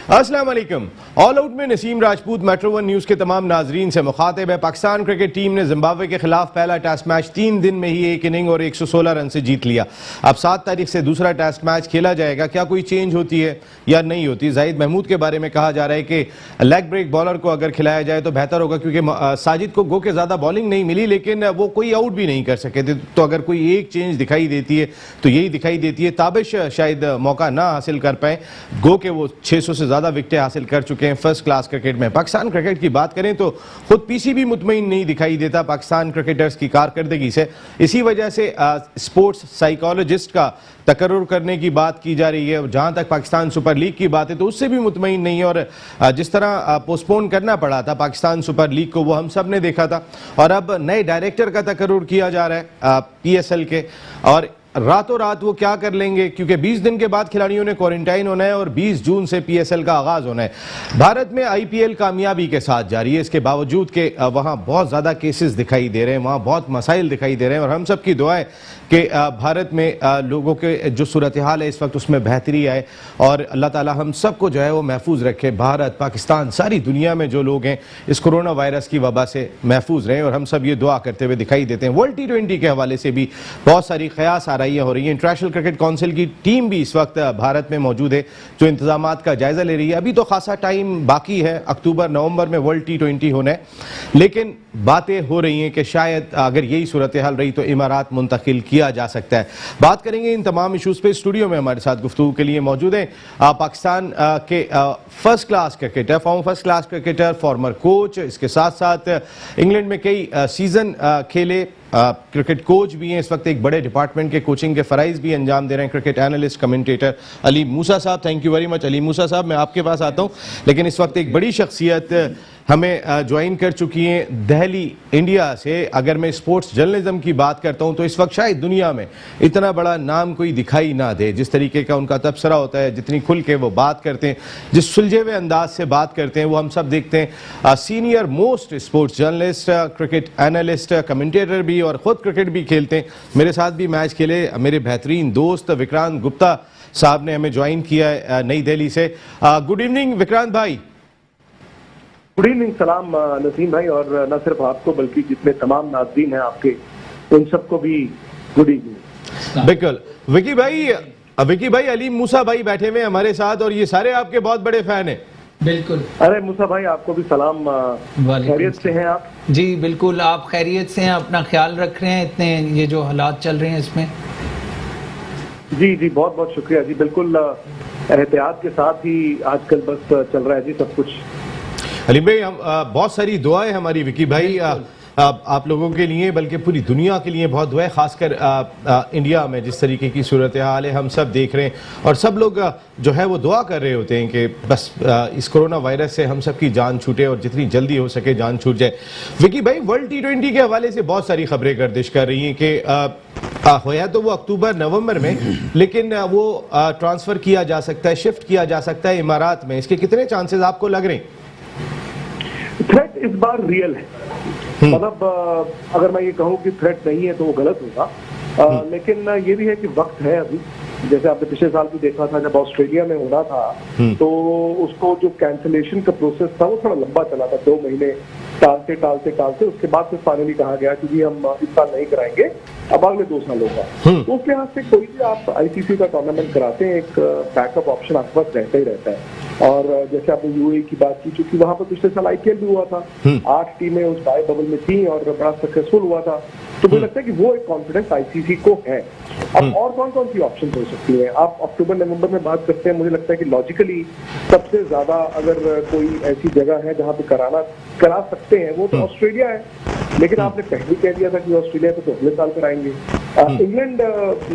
अस्सलाम वालेकुम। All out में Naseem Rajput metro one news के तमाम नाजरीन से मुखातिब है। पाकिस्तान क्रिकेट टीम ने जिम्बाब्वे के खिलाफ पहला टेस्ट मैच 3 दिन में ही 1 इनिंग और 116 रन से जीत लिया। अब 7 तारीख से दूसरा टेस्ट मैच खेला जाएगा। क्या कोई चेंज होती है या नहीं होती? जाहिद महमूद के बारे में कहा जा रहा है कि लेग ब्रेक बॉलर को अगर खिलाया जाए तो बेहतर होगा, क्योंकि साजिद को गो के ज़्यादा बॉलिंग नहीं मिली, लेकिन वो कोई आउट भी नहीं कर सके थे। तो अगर कोई एक चेंज दिखाई देती है तो यही दिखाई देती है। ताबिश शायद मौका ना हासिल कर पाए, गो के वो 600 से ज़्यादा विकेटें हासिल कर चुके हैं फर्स्ट क्लास क्रिकेट में। पाकिस्तान क्रिकेट की बात करें तो खुद पीसीबी मुतमईन नहीं दिखाई देता पाकिस्तान क्रिकेटर्स की कारकर्दगी से। इसी वजह से स्पोर्ट्स साइकोलॉजिस्ट का तकर्रुर करने की बात की जा रही है। जहां तक पाकिस्तान सुपर लीग की बात है तो उससे भी मुतमईन नहीं है, और जिस तरह पोस्टपोन करना पड़ा था पाकिस्तान सुपर लीग को, वो हम सब ने देखा था। और अब नए डायरेक्टर का तकर्रुर किया जा रहा है पीएसएल के, और रातों रात वो क्या कर लेंगे, क्योंकि 20 दिन के बाद खिलाड़ियों ने क्वारंटाइन होना है और 20 जून से पीएसएल का आगाज होना है। भारत में आईपीएल कामयाबी के साथ जारी है, इसके बावजूद कि वहाँ बहुत ज़्यादा केसेस दिखाई दे रहे हैं, वहाँ बहुत मसाइल दिखाई दे रहे हैं, और हम सब की दुआ है कि भारत में लोगों के जो सूरत हाल है इस वक्त उसमें बेहतरी आए, और अल्लाह ताला हम सबको जो है वो महफूज रखे। भारत, पाकिस्तान, सारी दुनिया में जो लोग हैं इस कोरोना वायरस की वबा से महफूज रहें, और हम सब ये दुआ करते हुए दिखाई देते हैं। वर्ल्ड T20 के हवाले से भी बहुत सारी क़यास आराइयाँ हो रही हैं। इंटरनेशनल क्रिकेट काउंसिल की टीम भी इस वक्त भारत में मौजूद है, जो इंतजामात का जायजा ले रही है। अभी तो खासा टाइम बाकी है, अक्टूबर नवंबर में वर्ल्ड T20 होना है, लेकिन बातें हो रही हैं कि शायद अगर यही सूरत हाल रही तो इमारात मुंतकिल किया जा सकता है। बात करेंगे इन तमाम इशूज़ पे। स्टूडियो में हमारे साथ गुफ्तगू के लिए मौजूद हैं पाकिस्तान के first class cricketer, first class cricketer, farmer coach, इसके साथ साथ इंग्लैंड में कई सीजन खेले, क्रिकेट कोच भी हैं, इस वक्त एक बड़े डिपार्टमेंट के कोचिंग के फ़राइज़ भी अंजाम दे रहे हैं, cricket analyst commentator Ali Musa साहब। Thank you very much Ali Musa साहब, मैं आपके पास आता हूं। लेकिन इस वक्त एक बड़ी शख्सियत हमें ज्वाइन कर चुकी हैं दिल्ली इंडिया से। अगर मैं स्पोर्ट्स जर्नलिज्म की बात करता हूं तो इस वक्त शायद दुनिया में इतना बड़ा नाम कोई दिखाई ना दे, जिस तरीके का उनका तबसरा होता है, जितनी खुल के वो बात करते हैं, जिस सुलझे हुए अंदाज से बात करते हैं, वो हम सब देखते हैं। Senior most sports journalist, cricket analyst, commentator भी, और ख़ुद क्रिकेट भी खेलते हैं। मेरे साथ भी मैच खेले मेरे बेहतरीन दोस्त विक्रांत गुप्ता साहब ने हमें ज्वाइन किया है नई दिल्ली से। गुड इवनिंग विक्रांत भाई। गुड इवनिंग, सलाम नसीम भाई, और न सिर्फ आपको बल्कि जितने तमाम नाज़रीन हैं आपके, उन सबको भी गुड इवनिंग। बिल्कुल विकी भाई, अली मूसा भाई बैठे हुए हमारे साथ, और ये सारे आपके बहुत बड़े फैन हैं। बिल्कुल। अरे मूसा भाई, आपको भी सलाम। खैरियत से हैं आप? जी बिल्कुल, आप खैरियत से हैं, अपना ख्याल रख रहे हैं इतने ये जो हालात चल रहे हैं इसमें? जी जी, बहुत बहुत शुक्रिया जी। बिल्कुल एहतियात के साथ ही आजकल बस चल रहा है जी सब कुछ। अली भाई, हम बहुत सारी दुआएं हमारी विकी भाई आप लोगों के लिए, बल्कि पूरी दुनिया के लिए बहुत दुआएं, खासकर इंडिया में जिस तरीके की सूरत हाल है हम सब देख रहे हैं, और सब लोग जो है वो दुआ कर रहे होते हैं कि बस इस कोरोना वायरस से हम सब की जान छूटे और जितनी जल्दी हो सके जान छूट जाए। विकी भाई, वर्ल्ड T20 के हवाले से बहुत सारी खबरें गर्दिश कर रही हैं कि होया तो वो अक्टूबर नवंबर में, लेकिन वो ट्रांसफ़र किया जा सकता है, शिफ्ट किया जा सकता है इमारात में। इसके कितने चांसेस आपको लग रहे हैं? थ्रेट इस बार रियल है, मतलब अगर मैं ये कहूँ कि थ्रेट नहीं है तो वो गलत होगा, लेकिन ये भी है कि वक्त है अभी। जैसे आपने पिछले साल भी देखा था, जब ऑस्ट्रेलिया में होना था तो उसको जो कैंसिलेशन का प्रोसेस था वो थोड़ा लंबा चला था, 2 महीने टालते उसके बाद फिर फाइनली कहा गया कि जी हम इस साल नहीं कराएंगे, अब अगले 2 साल होगा। तो उस लिहाज से कोई भी आप आईसीसी का टूर्नामेंट कराते हैं, एक बैकअप ऑप्शन आपके पास रहता ही रहता है। और जैसे आपने यूएई की बात की, चूंकि वहां पर पिछले साल आईपीएल भी हुआ था, 8 टीमें उस बाय बबल में थी और बड़ा सक्सेसफुल हुआ था, तो मुझे लगता है कि वो एक कॉन्फिडेंस आईसीसी को है। अब और कौन कौन सी ऑप्शन हो सकती है? आप अक्टूबर नवंबर में बात करते हैं, मुझे लगता है कि लॉजिकली सबसे ज्यादा अगर कोई ऐसी जगह है जहां पे करा सकते हैं वो तो ऑस्ट्रेलिया है, लेकिन आपने पहले कह दिया था कि ऑस्ट्रेलिया को तो अगले साल कराएंगे। इंग्लैंड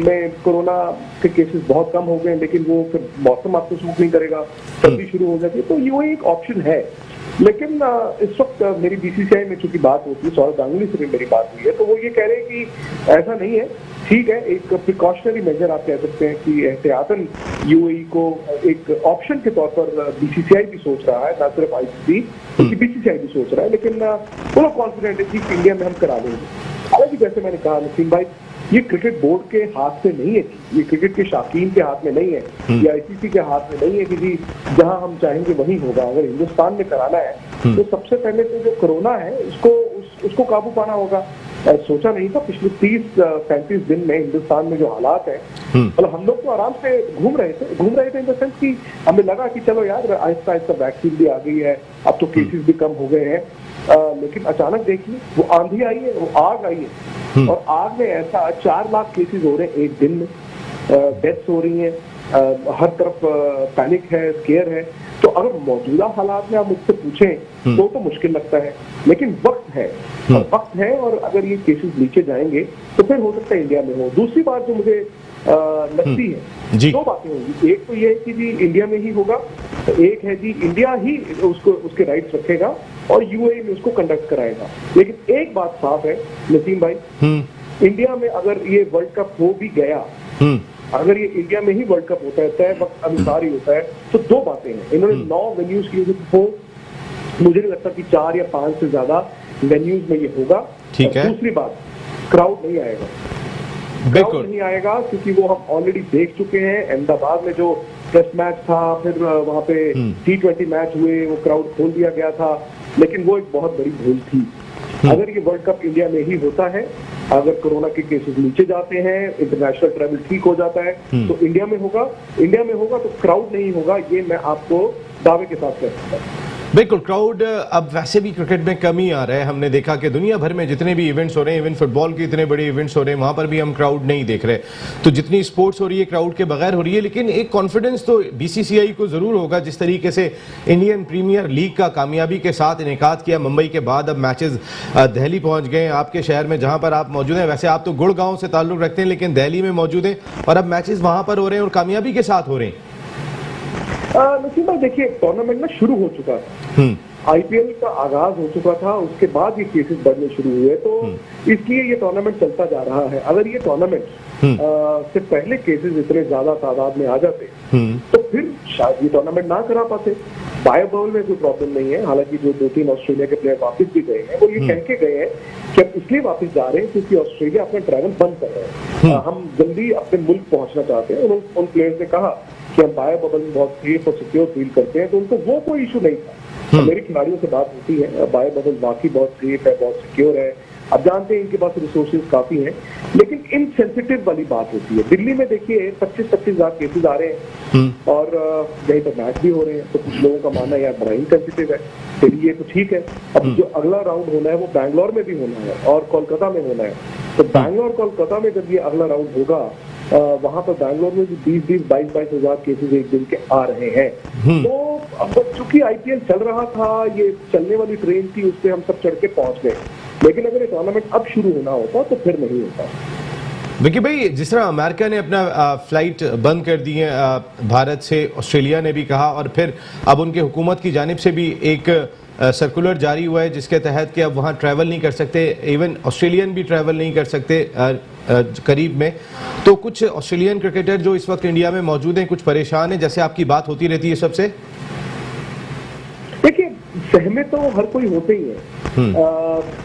में कोरोना के केसेस बहुत कम हो गए, लेकिन वो फिर मौसम आपको सूट नहीं करेगा, सर्दी शुरू हो जाती है, तो ये एक ऑप्शन है। लेकिन इस वक्त मेरी बीसीसीआई में चूंकि बात होती है, सौरभ गांगुली से भी मेरी बात हुई है, तो वो ये कह रहे हैं कि ऐसा नहीं है, ठीक है, एक प्रिकॉशनरी मेजर आप कह सकते हैं कि एहतियातन यूएई को एक ऑप्शन के तौर पर बीसीसीआई भी सोच रहा है, ना सिर्फ आईसीसी, क्योंकि बीसीसीआई भी सोच रहा है, लेकिन वो लोग कॉन्फिडेंट है कि इंडिया में हम करा लेंगे। हालांकि जैसे मैंने कहा नसीम भाई, ये क्रिकेट बोर्ड के हाथ में नहीं है, ये क्रिकेट के शौकीन के हाथ में नहीं है, या आईसीसी के हाथ में नहीं है कि जी जहां हम चाहेंगे वहीं होगा। अगर हिंदुस्तान में कराना है तो सबसे पहले तो जो कोरोना है उसको काबू पाना होगा। सोचा नहीं था पिछले 30-35 दिन में हिंदुस्तान में जो हालात है, मतलब हम लोग तो आराम से घूम रहे थे इन द सेंस कि हमें लगा कि चलो यार आहिस्ता आहिस्ता वैक्सीन भी आ गई है, अब तो केसेस भी कम हो गए हैं। लेकिन अचानक देखिए वो आंधी आई है, वो आग आई है, और आग में ऐसा 4 लाख केसेस हो रहे हैं एक दिन में, डेथ्स हो रही हैं, हर तरफ पैनिक है, स्केयर है। तो अगर मौजूदा हालात में आप मुझसे पूछें तो मुश्किल लगता है, लेकिन वक्त है और अगर ये केसेस नीचे जाएंगे तो फिर हो सकता है इंडिया में हो। दूसरी बात जो मुझे लगती है, 2 बातें होंगी। एक तो ये है कि जी इंडिया में ही होगा, एक है जी इंडिया ही उसके राइट्स रखेगा और यूएई में उसको कंडक्ट कराएगा। लेकिन एक बात साफ है नसीम भाई, इंडिया में अगर ये वर्ल्ड कप हो भी गया, अगर ये इंडिया में ही वर्ल्ड कप होता है, तय वक्त अनुसार ही होता है, तो 2 बातें हैं। इन्होंने 9 वेन्यूज की हो, मुझे नहीं लगता कि 4 या 5 से ज्यादा वेन्यूज में ये होगा। ठीक है। दूसरी बात, क्राउड नहीं आएगा, क्राउड नहीं आएगा क्योंकि वो हम ऑलरेडी देख चुके हैं। अहमदाबाद में जो टेस्ट मैच था, फिर वहां पे T20 मैच हुए, वो क्राउड खोल दिया गया था, लेकिन वो एक बहुत बड़ी भूल थी। अगर ये वर्ल्ड कप इंडिया में ही होता है, अगर कोरोना के केसेस नीचे जाते हैं, इंटरनेशनल ट्रैवल ठीक हो जाता है, तो इंडिया में होगा तो क्राउड नहीं होगा, ये मैं आपको दावे के साथ कह सकता हूं। बिल्कुल, क्राउड अब वैसे भी क्रिकेट में कमी आ रहा है। हमने देखा कि दुनिया भर में जितने भी इवेंट्स हो रहे हैं, इवन फुटबॉल के इतने बड़े इवेंट्स हो रहे हैं, वहाँ पर भी हम क्राउड नहीं देख रहे। तो जितनी स्पोर्ट्स हो रही है क्राउड के बगैर हो रही है, लेकिन एक कॉन्फिडेंस तो बीसीसीआई को ज़रूर होगा। जिस तरीके से इंडियन प्रीमियर लीग का कामयाबी के साथ इनेकाद किया मुंबई के बाद, अब मैचेस दिल्ली पहुँच गए आपके शहर में जहाँ पर आप मौजूद हैं। वैसे आप तो गुड़गांव से ताल्लुक़ रखते हैं, लेकिन दिल्ली में मौजूद हैं और अब मैचेस वहाँ पर हो रहे हैं और कामयाबी के साथ हो रहे हैं। नसीम भाई देखिए, टूर्नामेंट में शुरू हो चुका था, आईपीएल का आगाज हो चुका था, उसके बाद ये केसेस बढ़ने शुरू हुए, तो इसलिए ये टूर्नामेंट चलता जा रहा है। अगर ये टूर्नामेंट से पहले केसेस इतने ज्यादा तादाद में आ जाते तो फिर शायद ये टूर्नामेंट ना करा पाते। बायो बबल में कोई प्रॉब्लम नहीं है, हालांकि जो 2-3 ऑस्ट्रेलिया के प्लेयर वापस भी गए हैं, वो ये कह के गए हैं कि अब इसलिए वापस जा रहे हैं क्योंकि ऑस्ट्रेलिया अपना ट्रैवल बंद कर रहे हैं, हम जल्दी अपने मुल्क पहुंचना चाहते हैं। उन प्लेयर्स ने कहा कि हम बायो बबल में बहुत सेफ और सिक्योर फील करते हैं, तो उनको वो कोई इशू नहीं था। मेरी खिलाड़ियों से बात होती है, बायो बबल वाकई बहुत सेफ है, बहुत सिक्योर है। अब जानते हैं इनके पास रिसोर्सेज काफी हैं, लेकिन इनसेंसिटिव वाली बात होती है। दिल्ली में देखिए 25-25 हजार केसेज आ रहे हैं और यहीं पर मैच भी हो रहे हैं, तो कुछ लोगों का मानना है यार बड़ा इनसेंसिटिव है। फिर ये तो ठीक है, अब जो अगला राउंड होना है वो बैंगलोर में भी होना है और कोलकाता में होना है। तो बैंगलोर कोलकाता में जब ये अगला राउंड होगा, वहां पर बैंगलोर में भी 20-22 हजार केसेस एक दिन के आ रहे हैं। तो अब चूंकि आईपीएल चल रहा था, ये चलने वाली ट्रेन थी, उस पर हम सब चढ़ के पहुंच गए, लेकिन अगर ये टूर्नामेंट अब शुरू होना होता तो फिर नहीं होता। विकी भाई, जिस तरह अमेरिका ने अपना फ्लाइट बंद कर दी है भारत से, ऑस्ट्रेलिया ने भी कहा, और फिर अब उनके हुकूमत की जानिब से भी एक सर्कुलर जारी हुआ है जिसके तहत कि अब वहाँ ट्रैवल नहीं कर सकते, इवन ऑस्ट्रेलियन भी ट्रैवल नहीं कर सकते करीब में। तो कुछ ऑस्ट्रेलियन क्रिकेटर जो इस वक्त इंडिया में मौजूद हैं कुछ परेशान हैं, जैसे आपकी बात होती रहती है सबसे। देखिए, सहमे तो हर कोई होते ही है,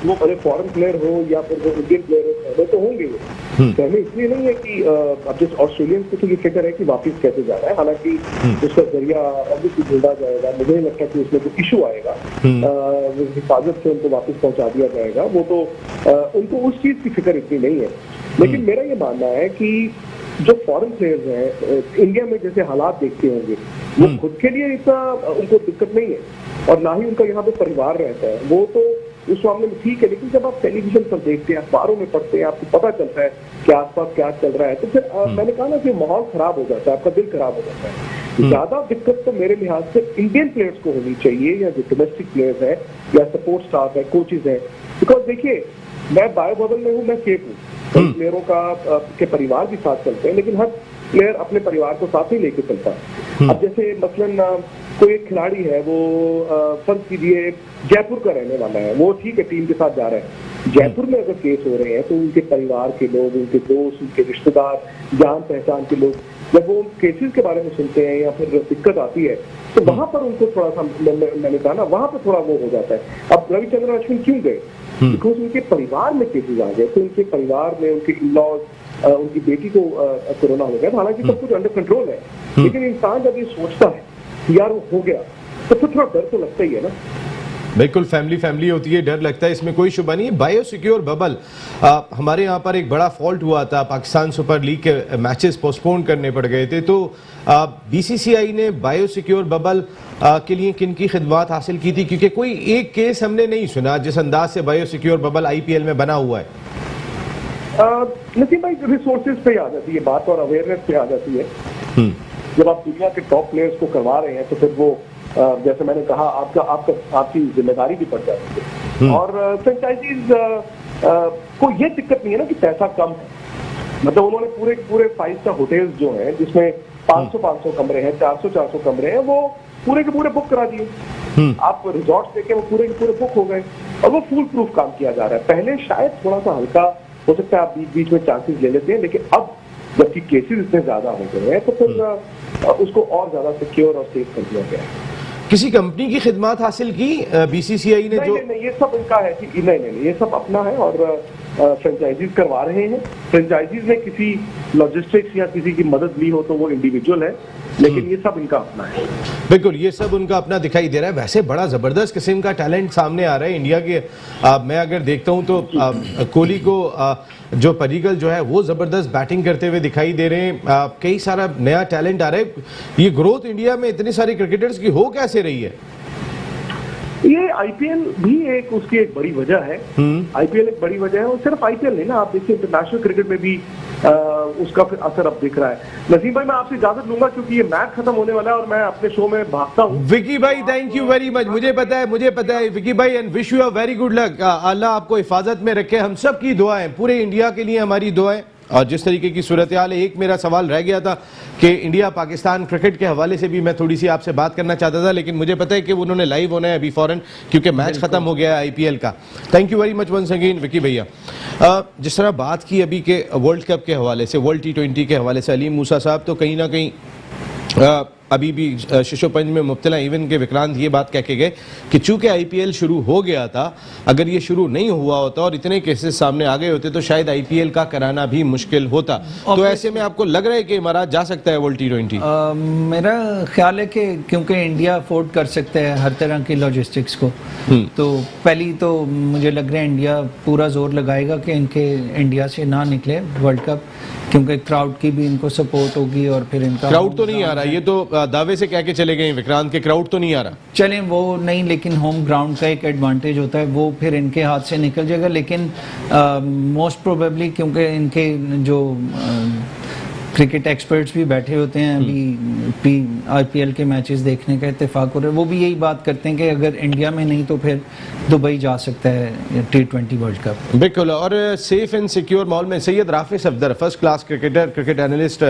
वो भले फॉरेन प्लेयर हो या फिर वो इंडियन प्लेयर हो, सहमे तो होंगे। सहमे इसलिए नहीं है कि अब जिस ऑस्ट्रेलियन को तो ये फिक्र है कि वापस कैसे जाना है, हालांकि उसका जरिया ऑब्वियसली ढूंढा जाएगा। मुझे नहीं लगता कि उसमें कोई इशू आएगा, हिफाजत से उनको वापस पहुंचा दिया जाएगा। वो तो उनको उस चीज की फिक्र इतनी नहीं है। लेकिन मेरा ये मानना है कि जो फॉरेन प्लेयर्स हैं, इंडिया में जैसे हालात देखते होंगे, वो खुद के लिए इतना उनको दिक्कत नहीं है और ना ही उनका यहाँ पे परिवार रहता है, वो तो उस मामले में ठीक है। लेकिन जब आप टेलीविजन पर देखते हैं, अखबारों में पढ़ते हैं, आपको पता चलता है कि आसपास क्या चल रहा है, तो फिर मैंने कहा ना कि माहौल खराब हो जाता है, आपका दिल खराब हो जाता है। ज्यादा दिक्कत तो मेरे लिहाज से इंडियन प्लेयर्स को होनी चाहिए, या जो डोमेस्टिक प्लेयर्स है या सपोर्ट स्टाफ है, कोचेज है। बिकॉज देखिए, मैं बायो बबल में हूँ, मैं सेफ हूँ, कई प्लेयरों के परिवार भी साथ चलते हैं, लेकिन हर प्लेयर अपने परिवार को साथ ही लेके चलता है। अब जैसे मसलन कोई एक खिलाड़ी है, वो फर्ज कीजिए जयपुर का रहने वाला है, वो ठीक है टीम के साथ जा रहा है, जयपुर में अगर केस हो रहे हैं तो उनके परिवार के लोग, उनके दोस्त, उनके रिश्तेदार, जान पहचान के लोग, जब वो केसेस के बारे में सुनते हैं या फिर दिक्कत आती है, तो वहां पर उनको थोड़ा सा मैंने कहा ना, वहां पर थोड़ा वो हो जाता है। अब रविचंद्रन अश्विन क्यों गए? बिकॉज उनके परिवार में केसेस आ गए, तो उनके परिवार में उनके इन-लॉज, उनकी बेटी को कोरोना हो गया। हालांकि सब कुछ अंडर कंट्रोल है, लेकिन इंसान जब ये सोचता है कि यार वो हो गया, तो फिर थोड़ा डर तो लगता ही है ना। बिल्कुल, फैमिली होती है, डर लगता है, इसमें कोई शुबा नहीं है। बायोसिक्योर बबल, हमारे यहाँ पर एक बड़ा फॉल्ट हुआ था, पाकिस्तान सुपर लीग के मैचेस पोस्टपोन करने पड़ गए थे, तो बीसीसीआई ने बायोसिक्योर बबल के लिए किन की खिदमत हासिल की थी? क्योंकि कोई एक केस हमने नहीं सुना जिस अंदाज से बायोसिक्योर बबल आईपीएल में बना हुआ है। नसीम भाई, रिसोर्सेज पे आ जाती है बात और अवेयरनेस पे आ जाती है। जब आप दुनिया के टॉप प्लेयर्स को करवा रहे हैं तो फिर वो जैसे मैंने कहा, आपकी जिम्मेदारी भी पड़ जाती है। और फ्रेंचाइजीज को ये दिक्कत नहीं है ना कि पैसा कम है, मतलब उन्होंने पूरे 5 स्टार होटल्स जो हैं, जिसमें 500 कमरे हैं, 400 कमरे हैं, वो पूरे के पूरे बुक करा दिए। आप रिजॉर्ट देखें, वो पूरे के पूरे बुक हो गए और वो फुल प्रूफ काम किया जा रहा है। पहले शायद थोड़ा सा हल्का हो सकता है, आप बीच में चांसेस ले लेते हैं, लेकिन अब जबकि केसेस इतने ज्यादा हो गए हैं तो फिर उसको और ज्यादा सिक्योर और सेफ कर दिया गया है। किसी कंपनी की खिदमत हासिल की बीसीसीआई ने? नहीं, ये सब इनका है कि नहीं, ये सब अपना है और फ्रेंचाइजीज करवा रहे हैं। फ्रेंचाइजीज ने किसी लॉजिस्टिक्स या किसी की मदद ली हो तो वो इंडिविजुअल है, लेकिन ये सब इनका अपना है। बिल्कुल, ये सब उनका अपना दिखाई दे रहा है। वैसे बड़ा जबरदस्त किस्म का टैलेंट सामने आ रहा है इंडिया के। मैं अगर देखता हूं तो कोहली को जो परीगल जो है वो जबरदस्त बैटिंग करते हुए दिखाई दे रहे हैं। कई सारा नया टैलेंट आ रहा है। ये ग्रोथ इंडिया में इतने सारे क्रिकेटर्स की हो कैसे रही है? ये आईपीएल भी उसकी एक बड़ी वजह है। आईपीएल एक बड़ी वजह है, और सिर्फ आईपीएल नहीं ना, आप देखिए इंटरनेशनल क्रिकेट में भी उसका फिर असर अब दिख रहा है। नसीम भाई, मैं आपसे इजाजत लूंगा क्योंकि ये मैच खत्म होने वाला है और मैं अपने शो में भागता हूँ। विकी भाई, थैंक यू वेरी मच। मुझे पता है विकी भाई, and wish you a very good luck. Allah आपको हिफाजत में रखे, हम सब की दुआएं, पूरे इंडिया के लिए हमारी दुआएं। और जिस तरीके की सूरत हाल है, एक मेरा सवाल रह गया था कि इंडिया पाकिस्तान क्रिकेट के हवाले से भी मैं थोड़ी सी आपसे बात करना चाहता था, लेकिन मुझे पता है कि उन्होंने लाइव होना है अभी फौरन, क्योंकि मैच खत्म हो गया है आईपीएल का। Thank you very much once again Vicky भैया। जिस तरह बात की अभी के वर्ल्ड कप के हवाले से, वर्ल्ड T20 के हवाले से, अलीम मूसा साहब तो कहीं ना कहीं अभी भी शिशोपंज में मुब्तला, इवन के विक्रांत ये बात कह के गए कि चूंकि आईपीएल शुरू हो गया था, अगर ये शुरू नहीं हुआ होता और इतने केसेस सामने आ गए होते तो शायद आईपीएल का कराना भी मुश्किल होता। तो ऐसे में आपको लग रहा है कि इमारात जा सकता है वर्ल्ड T20? मेरा ख्याल है कि क्योंकि इंडिया अफोर्ड कर सकता है हर तरह की लॉजिस्टिक्स को, तो पहली तो मुझे लग रहा है इंडिया पूरा जोर लगाएगा कि इनके इंडिया से ना निकले वर्ल्ड कप, क्योंकि क्राउड की भी इनको सपोर्ट होगी और फिर इनका क्राउड तो नहीं आ रहा, ये तो दावे से कह के चले गए विक्रांत के क्राउड तो नहीं आ रहा। चलें वो नहीं, लेकिन होम ग्राउंड का एक एडवांटेज होता है, वो फिर इनके हाथ से निकल जाएगा। लेकिन मोस्ट प्रोबेबली क्योंकि इनके जो क्रिकेट एक्सपर्ट्स भी बैठे होते हैं अभी आईपीएल के मैचेस देखने का इत्तेफाक हो रहा है, वो भी यही बात करते हैं कि अगर इंडिया में नहीं तो फिर दुबई जा सकता है T20 वर्ल्ड कप। बिल्कुल, और सेफ एंड सिक्योर माहौल में Syed Rafi Safdar, first class cricketer, cricket analyst,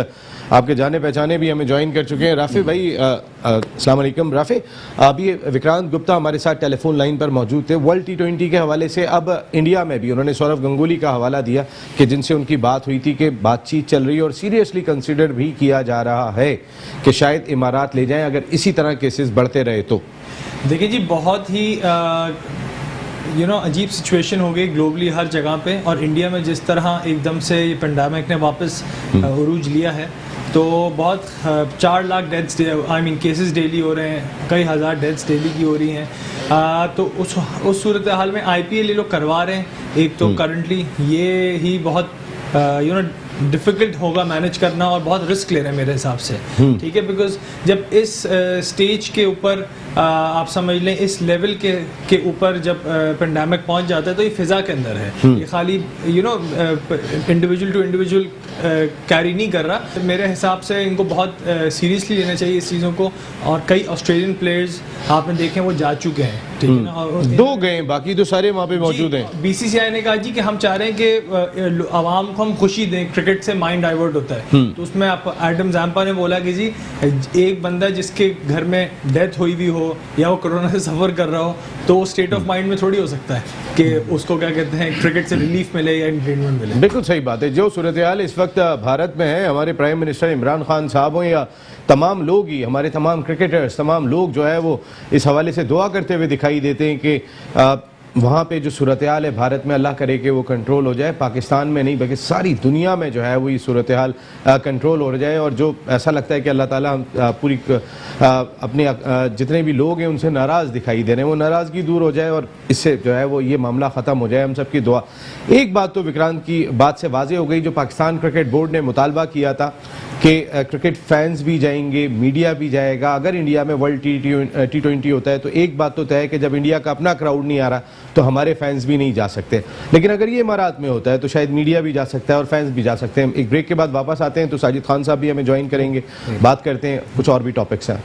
आपके जाने पहचाने भी हमें ज्वाइन कर चुके हैं। राफी भाई अस्सलाम वालेकुम। राफी, अभी विक्रांत गुप्ता हमारे साथ टेलीफोन लाइन पर मौजूद थे। वर्ल्ड T20 के हवाले से अब इंडिया में भी उन्होंने सौरव गंगुली का हवाला दिया कि जिनसे उनकी बात हुई थी कि बातचीत चल रही है और सीरियसली कंसिडर भी किया जा रहा है कि शायद इमारात ले जाएं अगर इसी तरह केसेस बढ़ते रहे तो। देखिए जी, बहुत ही अजीब सिचुएशन हो गई ग्लोबली हर जगह पे, और इंडिया में जिस तरह एकदम से ये पेंडेमिक ने वापस उरूज लिया है, तो बहुत 4 लाख डेथ्स केसेस डेली हो रहे हैं, कई हज़ार डेथ्स डेली की हो रही हैं। तो उस सूरत हाल में आईपीएल ये लोग करवा रहे हैं। एक तो करंटली ये ही बहुत डिफ़िकल्ट होगा मैनेज करना और बहुत रिस्क ले रहे हैं मेरे हिसाब से, ठीक है, बिकॉज जब इस स्टेज के ऊपर आप समझ लें, इस लेवल के ऊपर जब पेंडेमिक पहुंच जाता है तो ये फिज़ा के अंदर है, ये खाली इंडिविजुअल टू इंडिविजुअल कैरी नहीं कर रहा। मेरे हिसाब से इनको बहुत सीरियसली लेना चाहिए इस चीज़ों को, और कई ऑस्ट्रेलियन प्लेयर्स आपने देखे वो जा चुके हैं, ठीक है ना, और 2 गए, बाकी तो सारे वहाँ पे मौजूद हैं। बीसीसीआई ने कहा जी कि हम चाह रहे हैं कि आवाम को हम खुशी दें, क्रिकेट से माइंड डाइवर्ट होता है, तो उसमें आप एडम जैम्पा ने बोला कि जी एक बंदा जिसके घर में डेथ हुई भी हो हो या वो कोरोना से सफ़र कर रहा हो, तो वो स्टेट ऑफ माइंड में थोड़ी हो सकता है कि उसको क्या कहते हैं क्रिकेट से रिलीफ मिले या एंटरटेनमेंट मिले। बिल्कुल सही बात है। जो सूरत हाल इस वक्त भारत में है, हमारे प्राइम मिनिस्टर इमरान खान साहब हों या तमाम लोग ही, हमारे तमाम क्रिकेटर्स, तमाम लोग जो है वो इस हवाले से दुआ करते हुए दिखाई देते हैं कि वहाँ पे जो सूरत हाल है भारत में, अल्लाह करे कि वो कंट्रोल हो जाए। पाकिस्तान में नहीं बल्कि सारी दुनिया में जो है वो ये सूरत हाल कंट्रोल हो जाए, और जो ऐसा लगता है कि अल्लाह ताला पूरी अपने जितने भी लोग हैं उनसे नाराज़ दिखाई दे रहे हैं, वो नाराज़गी दूर हो जाए और इससे जो है वो ये मामला ख़त्म हो जाए। हम सब की दुआ। एक बात तो विक्रांत की बात से वाज़ेह हो गई, जो पाकिस्तान क्रिकेट बोर्ड ने मुतालबा किया था कि क्रिकेट फैंस भी जाएंगे, मीडिया भी जाएगा। अगर इंडिया में वर्ल्ड T20 होता है तो एक बात तो तय है कि जब इंडिया का अपना क्राउड नहीं आ रहा तो हमारे फैंस भी नहीं जा सकते, लेकिन अगर ये इमारात में होता है तो शायद मीडिया भी जा सकता है और फैंस भी जा सकते हैं। एक ब्रेक के बाद वापस आते हैं तो साजिद खान साहब भी हमें ज्वाइन करेंगे, बात करते हैं कुछ और भी टॉपिक्स हैं।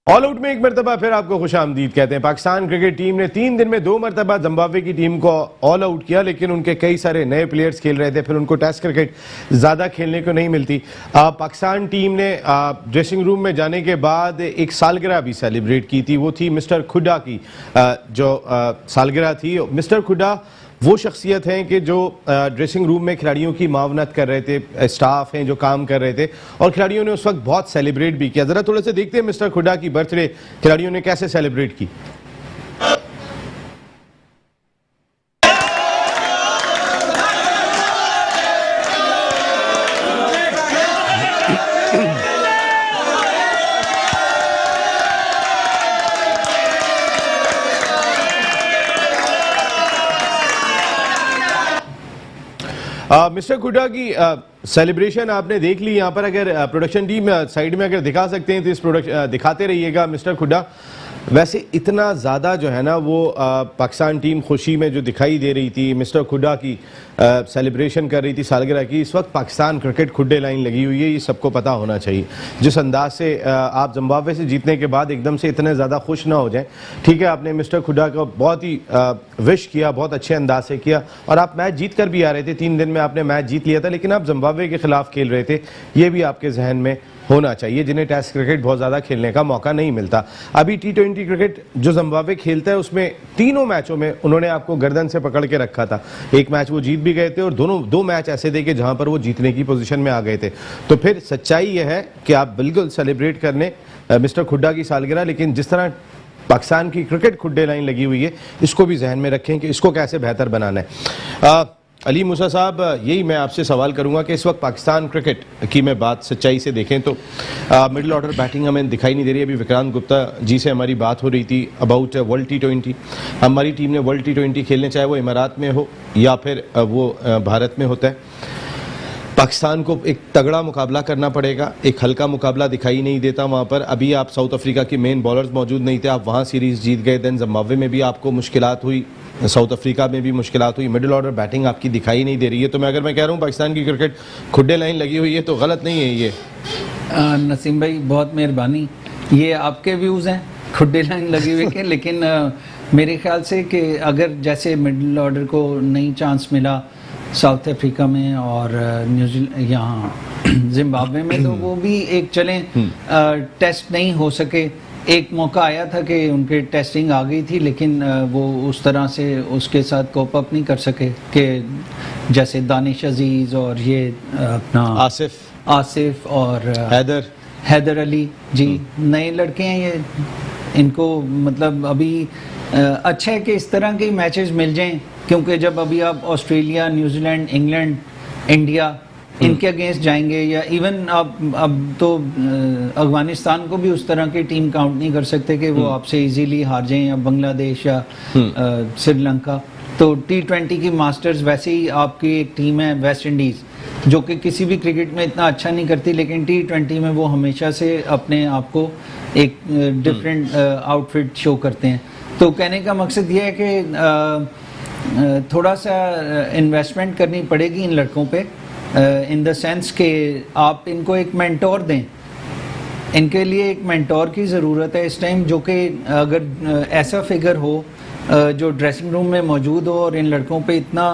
ऑल आउट में एक मरतबा फिर आपको खुश आमदीद कहते हैं। पाकिस्तान क्रिकेट टीम ने 3 दिन में 2 मरतबा जिम्बाब्वे की टीम को ऑल आउट किया, लेकिन उनके कई सारे नए प्लेयर्स खेल रहे थे, फिर उनको टेस्ट क्रिकेट ज़्यादा खेलने को नहीं मिलती। पाकिस्तान टीम ने ड्रेसिंग रूम में जाने के बाद एक सालगिरह भी सेलिब्रेट की थी, वो थी मिस्टर खुडा की जो सालगिरह थी। मिस्टर खुडा वो शख्सियत हैं कि जो ड्रेसिंग रूम में खिलाड़ियों की मावनत कर रहे थे, स्टाफ हैं जो काम कर रहे थे, और खिलाड़ियों ने उस वक्त बहुत सेलिब्रेट भी किया। ज़रा थोड़ा सा देखते हैं मिस्टर खुडा की बर्थडे खिलाड़ियों ने कैसे सेलिब्रेट की। मिस्टर खुडा की सेलिब्रेशन आपने देख ली। यहाँ पर अगर प्रोडक्शन टीम साइड में अगर दिखा सकते हैं तो इस दिखाते रहिएगा मिस्टर खुडा। वैसे इतना ज़्यादा जो है ना वो पाकिस्तान टीम खुशी में जो दिखाई दे रही थी, मिस्टर खुडा की सेलिब्रेशन कर रही थी सालगिरह की। इस वक्त पाकिस्तान क्रिकेट खुड्डे लाइन लगी हुई है, ये सबको पता होना चाहिए। जिस अंदाज से आप जिम्बाब्वे से जीतने के बाद एकदम से इतने ज़्यादा खुश ना हो जाएं। ठीक है, आपने मिस्टर खुडा को बहुत ही विश किया, बहुत अच्छे अंदाज से किया, और आप मैच जीत कर भी आ रहे थे। 3 दिन में आपने मैच जीत लिया था, लेकिन आप जिम्बाब्वे के खिलाफ खेल रहे थे, ये भी आपके जहन में होना चाहिए, जिन्हें टेस्ट क्रिकेट बहुत ज़्यादा खेलने का मौका नहीं मिलता। अभी T20 क्रिकेट जो जिम्बाब्वे खेलता है उसमें तीनों मैचों में उन्होंने आपको गर्दन से पकड़ के रखा था। एक मैच वो जीत भी गए थे और दो मैच ऐसे थे कि जहां पर वो जीतने की पोजीशन में आ गए थे। तो फिर सच्चाई यह है कि आप बिल्कुल सेलिब्रेट करने मिस्टर खुड्डा की सालगिरह, लेकिन जिस तरह पाकिस्तान की क्रिकेट खुड्डे लाइन लगी हुई है इसको भी जहन में रखें कि इसको कैसे बेहतर बनाना है। अली मूसा साहब, यही मैं आपसे सवाल करूंगा कि इस वक्त पाकिस्तान क्रिकेट की मैं बात सच्चाई से देखें तो मिडिल ऑर्डर बैटिंग हमें दिखाई नहीं दे रही। अभी विक्रांत गुप्ता जी से हमारी बात हो रही थी अबाउट वर्ल्ड T20। हमारी टीम ने वर्ल्ड T20 खेलने, चाहे वो इमारात में हो या फिर वो भारत में होता है, पाकिस्तान को एक तगड़ा मुकाबला करना पड़ेगा। एक हल्का मुकाबला दिखाई नहीं देता वहाँ पर। अभी आप साउथ अफ्रीका के मेन बॉलर्स मौजूद नहीं थे, आप वहाँ सीरीज़ जीत गए। दैन जिम्बाब्वे में भी आपको मुश्किलात हुई, साउथ अफ्रीका में भी मुश्किलात हुई। मिडिल ऑर्डर बैटिंग आपकी दिखाई नहीं दे रही है। तो अगर मैं कह रहा हूँ पाकिस्तान की क्रिकेट खुड्डे लाइन लगी हुई है तो गलत नहीं है ये? नसीम भाई बहुत मेहरबानी, ये आपके व्यूज़ हैं खुड्डे लाइन लगी हुई के, लेकिन मेरे ख्याल से कि अगर जैसे मिडिल ऑर्डर को नई चांस मिला साउथ अफ्रीका में और न्यूजीलैंड यहाँ जिम्बाब्वे में, तो वो भी एक चलें टेस्ट नहीं हो सके। एक मौका आया था कि उनके टेस्टिंग आ गई थी, लेकिन वो उस तरह से उसके साथ कोप अप नहीं कर सके कि जैसे दानिश अजीज़ और ये अपना आसिफ और हैदर अली जी, नए लड़के हैं ये, इनको मतलब अभी अच्छा है कि इस तरह के मैचेस मिल जाएं, क्योंकि जब अभी आप ऑस्ट्रेलिया, न्यूजीलैंड, इंग्लैंड, इंडिया इनके अगेंस्ट जाएंगे, या इवन आप अब तो अफगानिस्तान को भी उस तरह की टीम काउंट नहीं कर सकते कि वो आपसे इजीली हार जाएं, या बांग्लादेश या श्रीलंका। तो T20 की मास्टर्स वैसे ही आपकी एक टीम है वेस्ट इंडीज़, जो कि किसी भी क्रिकेट में इतना अच्छा नहीं करती, लेकिन T20 में वो हमेशा से अपने आप को एक डिफरेंट आउटफिट शो करते हैं। तो कहने का मकसद ये है कि थोड़ा सा इन्वेस्टमेंट करनी पड़ेगी इन लड़कों पे, इन द सेंस कि आप इनको एक मेंटोर दें। इनके लिए एक मेंटोर की ज़रूरत है इस टाइम, जो कि अगर ऐसा फिगर हो जो ड्रेसिंग रूम में मौजूद हो और इन लड़कों पे इतना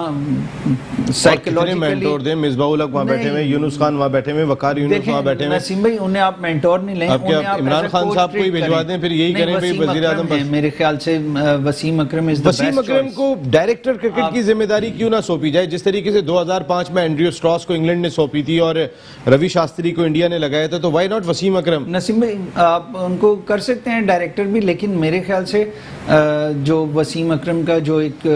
साइकोलॉजिकली मेंटोर दे, मिसबाह उल हक वहाँ बैठे हुए, यूनुस खान वहाँ बैठे हुए, वकार यूनुस वहाँ बैठे हुए। नसीम भाई, उन्हें आप मेंटोर नहीं लें, अब क्या इमरान खान साहब को ही भिजवा दें, फिर यही करें भाई वजीर आजम पर। मेरे ख्याल से वसीम अकरम इज द बेस्ट। वसीम अकरम को डायरेक्टर क्रिकेट की जिम्मेदारी क्यों ना सौंपी जाए, जिस तरीके से 2005 में एंड्रयू स्ट्रॉस को इंग्लैंड ने सौंपी थी और रवि शास्त्री को इंडिया ने लगाया था, तो व्हाई नॉट वसीम अकरम? नसीम भाई, आप उनको कर सकते हैं डायरेक्टर भी, लेकिन मेरे ख्याल से जो वसीम अकरम का जो एक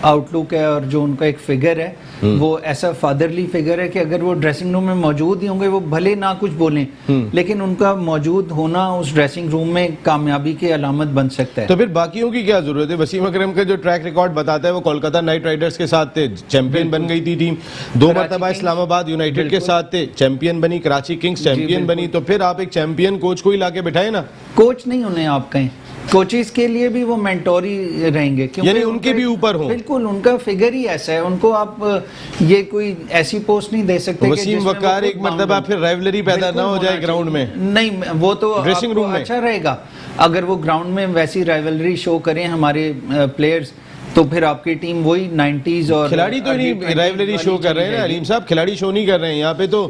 आउटलुक है और जो उनका एक फिगर है, वो ऐसा फादरली फिगर है कि अगर वो ड्रेसिंग रूम में मौजूद ही होंगे, वो भले ना कुछ बोलें, लेकिन उनका मौजूद होना उस ड्रेसिंग रूम में कामयाबी की अलामत बन सकता है। तो फिर बाकियों की क्या जरूरत है? वसीम अकरम का जो ट्रैक रिकॉर्ड बताता है वो कोलकाता नाइट राइडर्स के साथ थे, चैंपियन बन गई थी टीम, 2 मरतबा इस्लामाबाद यूनाइटेड के साथ थे, चैंपियन बनी, कराची किंग्स चैंपियन बनी, तो फिर आप एक चैंपियन कोच को ही लाके बिठाए ना। कोच नहीं उन्हें आप कहें, कोचेस के लिए भी वो मेंटोर ही रहेंगे, यानी उनके भी ऊपर हो। बिल्कुल, उनका फिगर ही ऐसा है, उनको आप ये कोई ऐसी पोस्ट नहीं दे सकते। वसीम वकार एक मरतबा फिर राइवलरी पैदा ना हो जाए ग्राउंड में। नहीं, वो तो ड्रेसिंग रूम में अच्छा रहेगा अगर वो ग्राउंड में वैसी राइवलरी शो करें हमारे प्लेयर्स, तो फिर आपकी टीम वही 90s और खिलाड़ी तो नहीं राइवलरी शो कर रहे हैं ना अलीम साहब, खिलाड़ी शो नहीं कर रहे हैं यहाँ पे तो।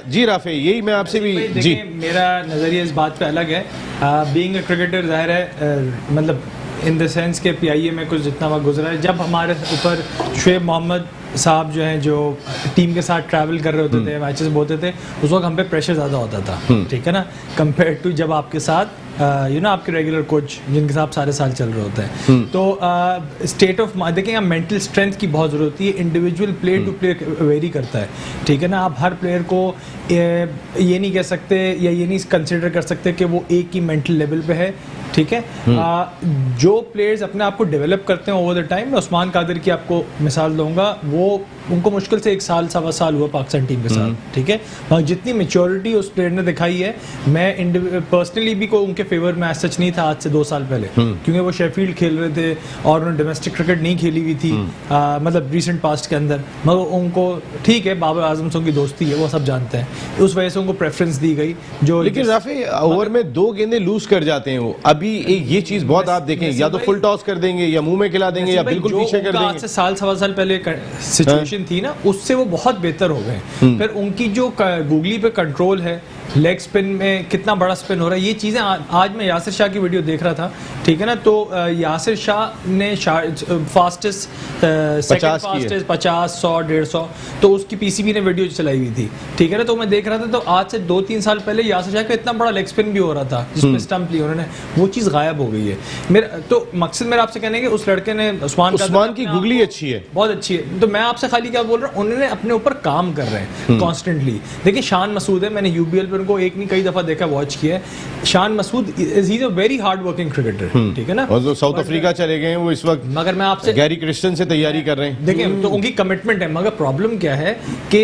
जी राफे, यही मैं आपसे भी जी, मेरा नज़रिया इस बात पे अलग है। बीइंग अ क्रिकेटर जाहिर है, मतलब इन द सेंस के PIA में कुछ जितना वक्त गुजरा है, जब हमारे ऊपर शुएब मोहम्मद साहब जो हैं, जो टीम के साथ ट्रैवल कर रहे होते थे, मैचेस होते थे, उस वक्त हम पे प्रेशर ज़्यादा होता था, ठीक है ना, कंपेयर टू जब आपके साथ आपके रेगुलर कोच जिनके साथ सारे साल चल रहे होते हैं। तो स्टेट ऑफ देखें, मेंटल स्ट्रेंथ की बहुत ज़रूरत होती है, individual player to player vary करता है, ठीक है ना। आप हर प्लेयर को ये नहीं कह सकते या ये नहीं कंसिडर कर सकते कि वो एक ही मेंटल लेवल पे है, ठीक है। जो प्लेयर्स अपने आप को डेवलप करते हैं ओवर द टाइम, मैं उस्मान कादिर की आपको मिसाल दूंगा, वो उनको मुश्किल से 1 साल सवा साल हुआ पाकिस्तान टीम के साथ, ठीक है। और जितनी मेच्योरिटी उस प्लेयर ने दिखाई है, मैं पर्सनली भी को उनके फेवर में सच नहीं था आज से 2 साल पहले, क्योंकि वो शेफील्ड खेल रहे थे और उन्होंने डोमेस्टिक क्रिकेट नहीं खेली हुई थी, मतलब रिसेंट पास्ट के अंदर, मगर उनको ठीक है, बाबर आजम से उनकी दोस्ती है, वो सब जानते हैं, उस वजह से उनको प्रेफरेंस दी गई। जो लेकिन राफे ओवर में 2 गेंदें लूज कर जाते हैं वो। अभी ये चीज बहुत आप देखें, या तो फुल टॉस कर देंगे या मुंह में खिला देंगे या बिल्कुल पीछे कर देंगे। आज से साल सवा साल पहले सिचुएशन थी ना, उससे वो बहुत बेहतर हो गए। फिर उनकी जो गूगली पे कंट्रोल है, लेग स्पिन में कितना बड़ा स्पिन हो रहा है, ये चीज़ें आज मैं यासिर शाह की वीडियो देख रहा था, ठीक है ना, तो यासिर शाह ने फास्टेस्ट 50, 100, 150, तो उसकी PCB ने वीडियो चलाई हुई थी, ठीक है ना। तो मैं देख रहा था, तो आज से 2-3 साल पहले यासिर शाह का इतना बड़ा लेग स्पिन भी हो रहा था जिसमें स्टंप ली उन्होंने, वो चीज़ गायब हो गई है। मेरा तो मकसद मेरा आपसे कहने कि उस लड़के ने उस्मान की गूगली अच्छी है, बहुत अच्छी है, तो मैं आपसे खाली क्या बोल रहा हूँ, उन्होंने अपने ऊपर काम कर रहे हैं कॉन्स्टेंटली। देखिए शान मसूद है, मैंने UBL उनको एक नहीं कई दफा देखा, वॉच किया है। Shan Masood is a very hard working cricketer, ठीक है ना। और जो साउथ अफ्रीका चले गए हैं वो इस वक्त, मगर मैं आपसे गैरी क्रिस्टन से तैयारी कर रहे हैं, देखिए तो उनकी कमिटमेंट है, मगर प्रॉब्लम क्या है कि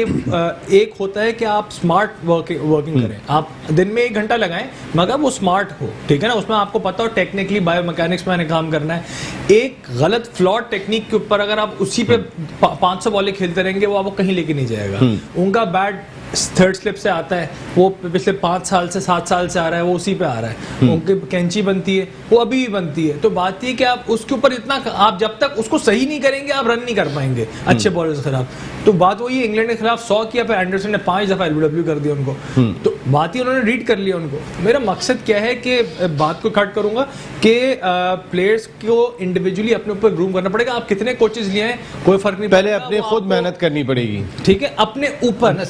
एक होता है कि आप स्मार्ट वर्किंग करें, आप दिन में 1 घंटा लगाएं, मगर वो स्मार्ट हो, ठीक है ना, उसमें आपको पता हो टेक्निकली बायोमैकेनिक्स में काम करना है। एक गलत फ्लॉट टेक्निक के ऊपर अगर आप उसी पे 500 बॉलें खेलते रहेंगे, वो आपको कहीं लेके नहीं जाएगा। उनका बैट थर्ड स्लिप से आता है, वो पिछले 5 साल से 7 साल से आ रहा है, वो उसी पे आ रहा है। उनकी कैंची बनती है, वो अभी भी बनती है। तो बात ये कि आप उसके ऊपर इतना, आप जब तक उसको सही नहीं करेंगे आप रन नहीं कर पाएंगे अच्छे बॉलर्स के खिलाफ। तो बात वही है, इंग्लैंड के खिलाफ 100 किया, फिर एंडरसन ने 5 दफा LBW कर दिया उनको, तो बात ही उन्होंने रीड कर लिया उनको। मेरा मकसद क्या है कि बात को कट करूंगा कि प्लेयर्स को इंडिविजुअली अपने ऊपर ग्रूम करना पड़ेगा। आप कितने कोचेस लिए हैं कोई फर्क नहीं, पहले अपने खुद मेहनत करनी पड़ेगी, ठीक है, अपने ऊपर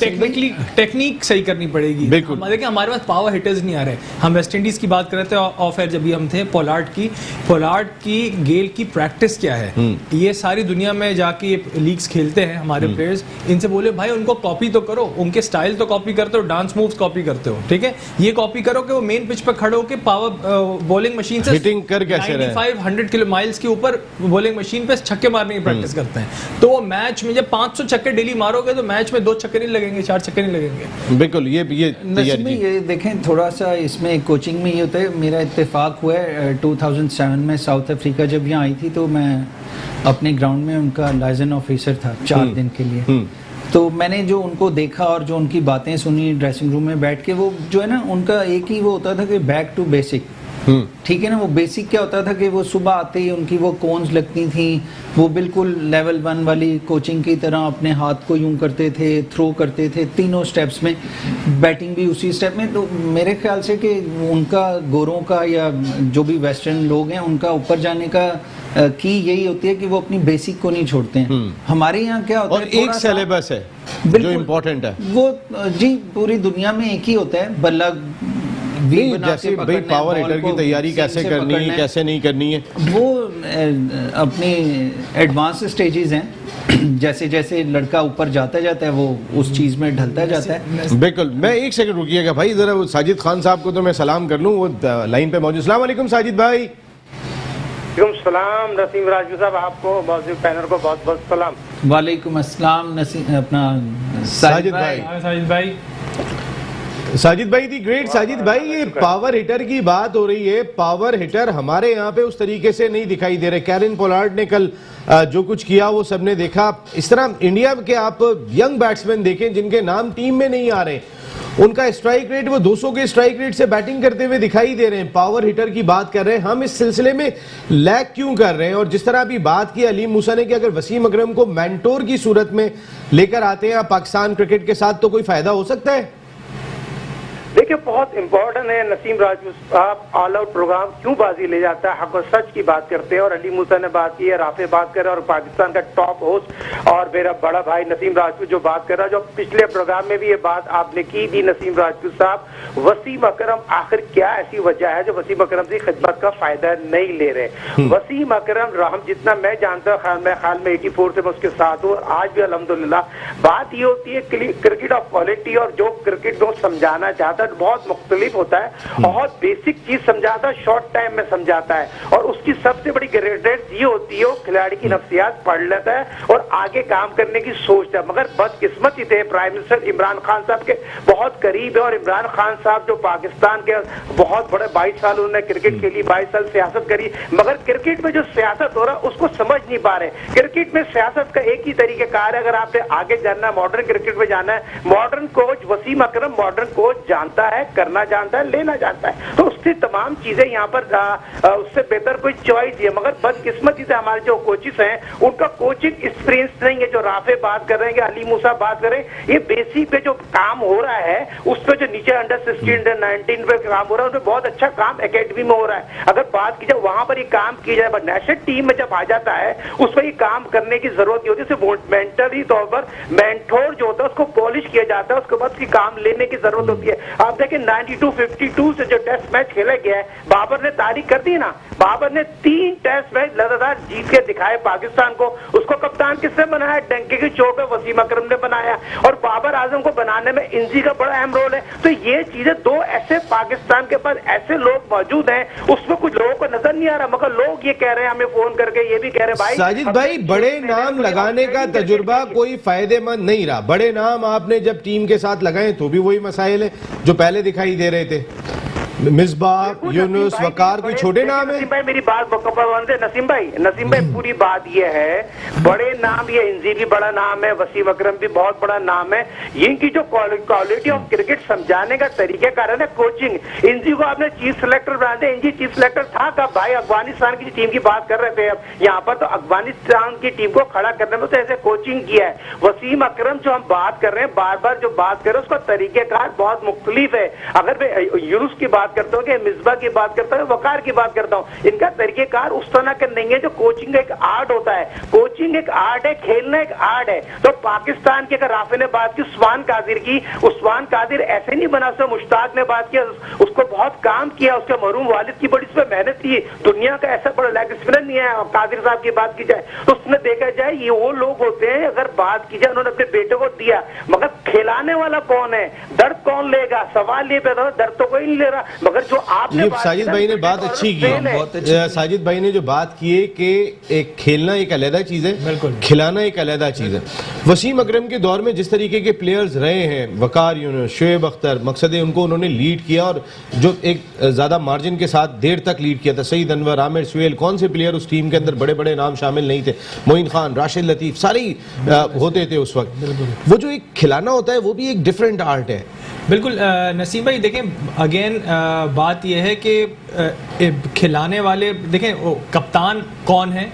टेक्निक सही करनी पड़ेगी। बिल्कुल, देखिए हमारे पास पावर हिटर्स नहीं आ रहे। हम वेस्ट इंडीज की बात कर रहे थे ऑफ एयर, जब भी हम थे, पोलार्ड की गेल की प्रैक्टिस क्या है, ये सारी दुनिया में जाके लीग्स खेलते हैं हमारे प्लेयर्स, इनसे बोले भाई उनको कॉपी तो करो, उनके स्टाइल तो कॉपी करते हो, डांस मूव्स कॉपी करते हो, ठीक है, ये कॉपी करो कि वो मेन पिच पे खड़े होकर पावर बॉलिंग मशीन से हिटिंग कर कैसे रहे 95-100 किलो माइल्स के ऊपर बॉलिंग मशीन पे छक्के मारने की प्रैक्टिस करते हैं। तो वो मैच में जब 500 छक्के डेली मारोगे तो मैच में 2 छक्के नहीं लगेंगे, 4 छक्के नहीं लगेंगे। बिल्कुल, ये ये देखें, थोड़ा सा इसमें कोचिंग में ये होता है, मेरा इत्तेफाक हुआ है 2007 में साउथ अफ्रीका जब यहाँ आई थी, तो मैं अपने ग्राउंड में उनका लाइजन ऑफिसर था 4 दिन के लिए। तो मैंने जो उनको देखा और जो उनकी बातें सुनी ड्रेसिंग रूम में बैठ के, वो जो है ना, उनका एक ही वो होता था कि बैक टू बेसिक, ठीक है ना। वो बेसिक क्या होता था कि वो सुबह आते ही उनकी वो कोन्स लगती थी, वो बिल्कुल लेवल 1 वाली कोचिंग की तरह अपने हाथ को यूं करते थे, थ्रो करते थे तीनों स्टेप्स में, बैटिंग भी उसी स्टेप में। तो मेरे ख्याल से कि उनका गोरों का या जो भी वेस्टर्न लोग हैं उनका ऊपर जाने का की यही होती है कि वो अपनी बेसिक को नहीं छोड़ते हैं। हमारे यहाँ क्या होता और है, एक सिलेबस है जो बिल्कुल इम्पोर्टेंट है वो जी पूरी दुनिया में एक ही होता है, बल्ला नहीं, जैसे भाई पावर हिटर की तैयारी कैसे करनी है, कैसे नहीं करनी है, वो अपनी एडवांस स्टेजेस हैं। जैसे जैसे लड़का ऊपर जाता जाता है वो उस चीज में ढलता जाता है। बिल्कुल। मैं एक सेकंड रुकिएगा भाई, जरा वो साजिद खान साहब को तो मैं सलाम कर लूं, वो लाइन पे मौजूद। अस्सलाम वालेकुम साजिद भाई। सलाम नसीम राजू साहब, आपको मौजूद पैनल को बहुत बहुत सलाम। वालेकुम अस्सलाम नसीम अपना साजिद भाई। साजिद भाई दी ग्रेट। साजिद भाई, ये पावर हिटर की बात हो रही है, पावर हिटर हमारे यहाँ पे उस तरीके से नहीं दिखाई दे रहे। कैरन पोलार्ड ने कल जो कुछ किया वो सबने देखा। इस तरह इंडिया के आप यंग बैट्समैन देखें जिनके नाम टीम में नहीं आ रहे, उनका स्ट्राइक रेट वो 200 के स्ट्राइक रेट से बैटिंग करते हुए दिखाई दे रहे हैं। पावर हिटर की बात कर रहे हैं हम, इस सिलसिले में लैग क्यों कर रहे हैं? और जिस तरह अभी बात की अलीम मूसा ने कि अगर वसीम अकरम को मेंटोर की सूरत में लेकर आते हैं पाकिस्तान क्रिकेट के साथ तो कोई फायदा हो सकता है? देखिए, बहुत इंपॉर्टेंट है नसीम राजू साहब, ऑल आउट प्रोग्राम क्यों बाजी ले जाता है, हक और सच की बात करते हैं। और अली मूसा ने बात की है, राफे बात कर रहे हैं, और पाकिस्तान का टॉप होस्ट और मेरा बड़ा भाई नसीम राजपूत जो बात कर रहा है, जो पिछले प्रोग्राम में भी ये बात आपने की थी नसीम राजपूत साहब, वसीम अकरम आखिर क्या ऐसी वजह है जो वसीम अकरम से खिदमत का फायदा नहीं ले रहे? वसीम अकरम राम जितना मैं जानता हूँ, मैं हाल में 84 से मैं उसके साथ हूँ, और आज भी अल्हम्दुलिल्लाह बात ये होती है क्रिकेट ऑफ क्वालिटी, और जो क्रिकेट को समझाना चाहता है बहुत मुख्तलिफ होता है, बहुत बेसिक चीज समझाता है, शॉर्ट टाइम में समझाता है, और उसकी सबसे बड़ी ग्रेडेड ये होती है वो खिलाड़ी की नफ्सियात पढ़ लेता है और आगे काम करने की सोचता है। मगर बदकिस्मती थे, प्राइम मिनिस्टर इमरान खान साहब के बहुत करीब है, और इमरान खान साहब जो पाकिस्तान के बहुत बड़े 22 साल उन्होंने क्रिकेट खेली, 22 साल सियासत करी, मगर क्रिकेट में जो सियासत हो रहा है उसको समझ नहीं पा रहे। क्रिकेट में सियासत का एक ही तरीकेकार है, अगर आपने आगे जानना है, मॉडर्न क्रिकेट में जाना है, मॉडर्न कोच वसीम अकरम मॉडर्न कोच जानता है, करना जानता है, लेना जानता है, तो उससे तमाम चीजें यहाँ पर उससे बेहतर कोई चॉइस है। मगर बदकिस्मती से हमारे जो कोचिस हैं उनका कोचिंग एक्सपीरियंस नहीं है। जो राफे बात कर रहे हैं, अली मूसा बात कर रहे हैं, ये बेसिक पे जो काम हो रहा है उस पे जो नीचे अंडर 16 अंडर 19 पे काम हो रहा है उसमें बहुत अच्छा काम एकेडमी में हो रहा है। अगर बात की जाए वहां पर ये काम किया जाए, बट नेशनल टीम में जब आ जाता है उस पर ये काम करने की जरूरत होती है। मेंटली तौर पर मेंटोर जो होता है उसको पॉलिश किया जाता है, उसके बाद उसकी काम लेने की जरूरत होती है। आप देखें 92-52 से जो टेस्ट मैच खेला गया है, बाबर ने तारीख कर दी ना, बाबर ने 3 टेस्ट मैच लगातार जीत के दिखाए पाकिस्तान को। उसको कप्तान किसने बनाया? डंके की चोट पे वसीम अकरम ने बनाया, और बाबर आजम को बनाने में इंजी का बड़ा अहम रोल है। तो ये चीजें दो ऐसे पाकिस्तान के पास ऐसे लोग मौजूद हैं, उसमें कुछ लोगों को नजर नहीं आ रहा, मगर लोग ये कह रहे हैं, हमें फोन करके ये भी कह रहे हैं भाई साजिद भाई, बड़े नाम लगाने का तजुर्बा कोई फायदेमंद नहीं रहा। बड़े नाम आपने जब टीम के साथ लगाए तो भी वही मसाइल है जो पहले दिखाई दे रहे थे। मिसबाह, यूनुस, वकार कोई छोटे नाम है? नसीम भाई मेरी बात मुकम्मल है। नसीम भाई पूरी बात ये है, बड़े नाम, ये इंजी भी बड़ा नाम है, वसीम अकरम भी बहुत बड़ा नाम है। इनकी जो क्वालिटी ऑफ क्रिकेट समझाने का तरीके कारण है कोचिंग। इंजी को आपने चीफ सिलेक्टर बना दिया, इंजी चीफ सिलेक्टर था कब भाई? अफगानिस्तान की टीम की बात कर रहे थे अब यहाँ पर, तो अफगानिस्तान की टीम को खड़ा करने में तो ऐसे कोचिंग किया है। वसीम अकरम जो हम बात कर रहे हैं, बार बार जो बात कर रहे हैं, उसका तरीकेकार बहुत मुख्तलिफ है। अगर मैं यूनुस की बात करता हूँ, मिसबा की बात करता हूँ, वकार की बात करता हूँ, इनका तरीकेकार उस तरह का नहीं है जो कोचिंग एक आर्ट होता है। कोचिंग एक आर्ट है, खेलना एक आर्ट है। तो पाकिस्तान की अगर राफे ने बात की उस्मान कादिर की, उस्मान कादिर ऐसे नहीं बना सकता। मुश्ताक ने बात किया, उसको बहुत काम किया, उसके मरूम वालिद की बड़ी इसमें मेहनत की। दुनिया का ऐसा बड़ा लेग स्पिनर नहीं है। कादिर साहब की बात की जाए तो उसमें देखा जाए ये वो लोग होते हैं, अगर बात की जाए उन्होंने अपने बेटे को दिया, मगर खिलाने वाला कौन है? दर्द कौन लेगा? सवाल ये पैदा, दर्द तो कोई नहीं ले रहा। मगर जो आपने साजिद भाई ने बात अच्छी की, साजिद भाई ने जो बात की है कि एक खेलना एक अलग चीज है, खिलाना एक अलग चीज है। वसीम अकरम के दौर में जिस तरीके के प्लेयर्स रहे हैं, वकार, यूनुस, शोएब अख्तर, मकसद उनको उन्होंने लीड किया, और जो एक ज्यादा मार्जिन के साथ देर तक लीड किया था। सईद अनवर, आमिर सुहेल, कौन से प्लेयर उस टीम के अंदर बड़े बड़े नाम शामिल नहीं थे? मोइन खान, राशिद लतीफ, सारे होते थे उस वक्त। वो जो एक खिलाना होता है वो भी एक डिफरेंट आर्ट है। बिल्कुल नसीम भाई देखें, अगेन बात यह है कि खिलाने वाले देखें कप्तान कौन है,